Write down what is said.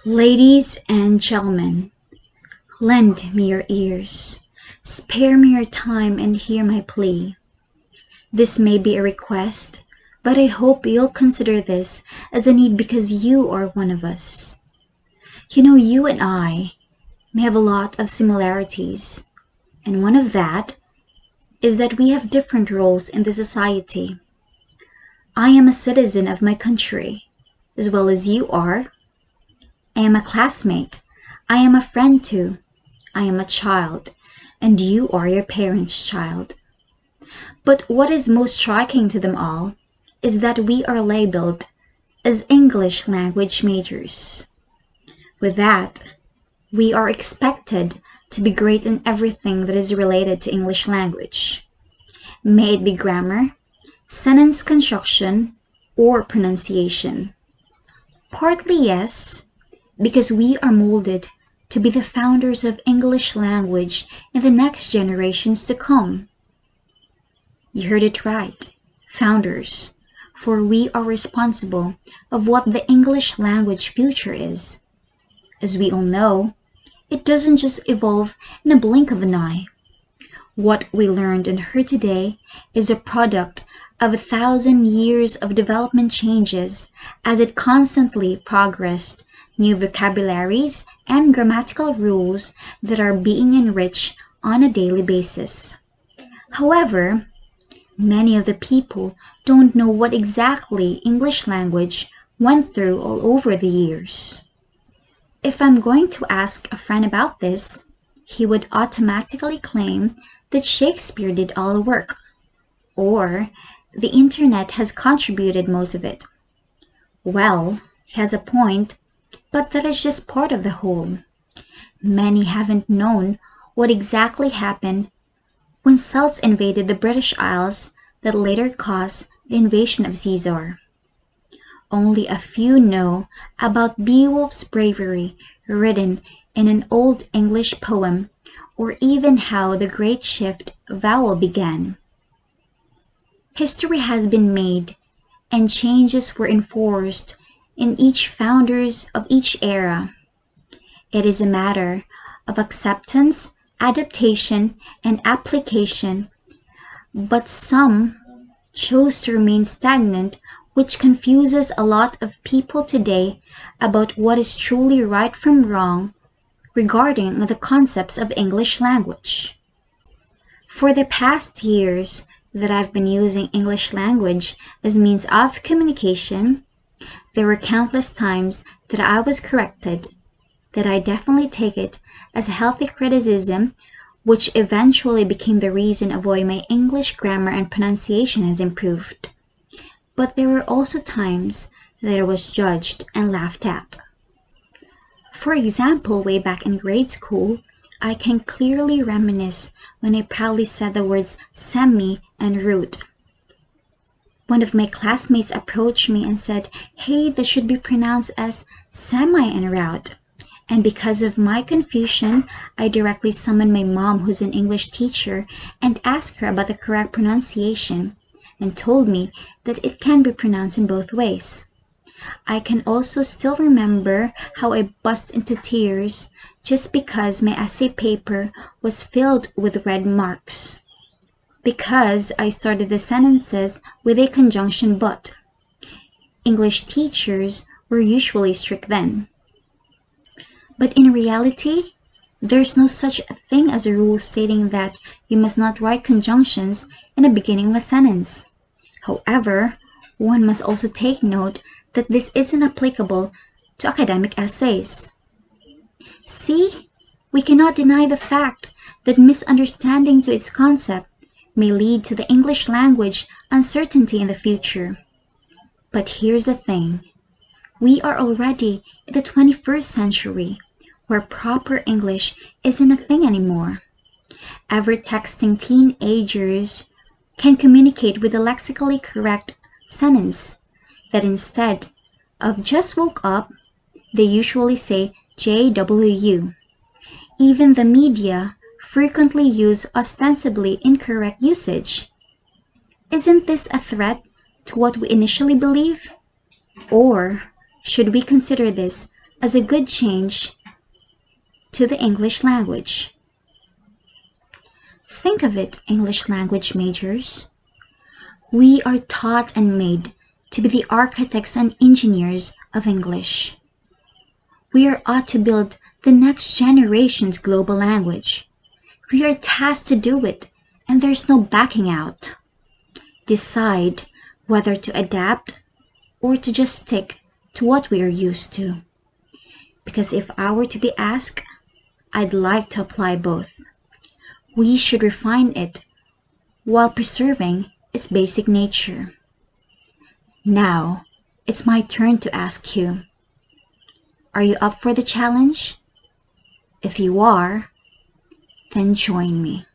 Ladies and gentlemen, lend me your ears. Spare me your time and hear my plea. This may be a request, but I hope you'll consider this as a need because you are one of us. You and I may have a lot of similarities, and one of that is that we have different roles in the society. I am a citizen of my country, as well as you are. I am a classmate. I am a friend too. I am a child, and you are your parents' child. But what is most striking to them all is that we are labeled as English language majors. With that, we are expected to be great in everything that is related to English language. May it be grammar, sentence construction, or pronunciation. Partly yes, because we are molded to be the founders of English language in the next generations to come. You heard it right, founders, for we are responsible of what the English language future is. As we all know, it doesn't just evolve in a blink of an eye. What we learned and heard today is a product of 1,000 years of development changes as it constantly progressed, new vocabularies and grammatical rules that are being enriched on a daily basis. However, many of the people don't know what exactly English language went through all over the years. If I'm going to ask a friend about this, he would automatically claim that Shakespeare did all the work, or the internet has contributed most of it. Well, he has a point, but that is just part of the whole. Many haven't known what exactly happened when Celts invaded the British Isles that later caused the invasion of Caesar. Only a few know about Beowulf's bravery written in an Old English poem, or even how the Great Shift vowel began. History has been made, and changes were enforced in each founders of each era. It is a matter of acceptance, adaptation, and application, but some chose to remain stagnant, which confuses a lot of people today about what is truly right from wrong regarding the concepts of English language. For the past years that I've been using English language as means of communication, there were countless times that I was corrected, that I definitely take it as a healthy criticism, which eventually became the reason of why my English grammar and pronunciation has improved. But there were also times that I was judged and laughed at. For example, way back in grade school, I can clearly reminisce when I proudly said the words semi and root. One of my classmates approached me and said, "Hey, this should be pronounced as semi en route." And because of my confusion, I directly summoned my mom, who's an English teacher, and asked her about the correct pronunciation, and told me that it can be pronounced in both ways. I can also still remember how I burst into tears just because my essay paper was filled with red marks, because I started the sentences with a conjunction but. English teachers were usually strict then. But in reality, there's no such thing as a rule stating that you must not write conjunctions in the beginning of a sentence. However, one must also take note that this isn't applicable to academic essays. See, we cannot deny the fact that misunderstanding to its concept may lead to the English language uncertainty in the future. But here's the thing. We are already in the 21st century, where proper English isn't a thing anymore. Ever texting teenagers can communicate with a lexically correct sentence that instead of just woke up, they usually say JWU. Even the media frequently use ostensibly incorrect usage. Isn't this a threat to what we initially believe? Or should we consider this as a good change to the English language. Think of it, English language majors. We are taught and made to be the architects and engineers of English. We are ought to build the next generation's global language. We are tasked to do it, and there's no backing out. Decide whether to adapt or to just stick to what we are used to. Because if I were to be asked, I'd like to apply both. We should refine it while preserving its basic nature. Now, it's my turn to ask you. Are you up for the challenge? If you are, then join me.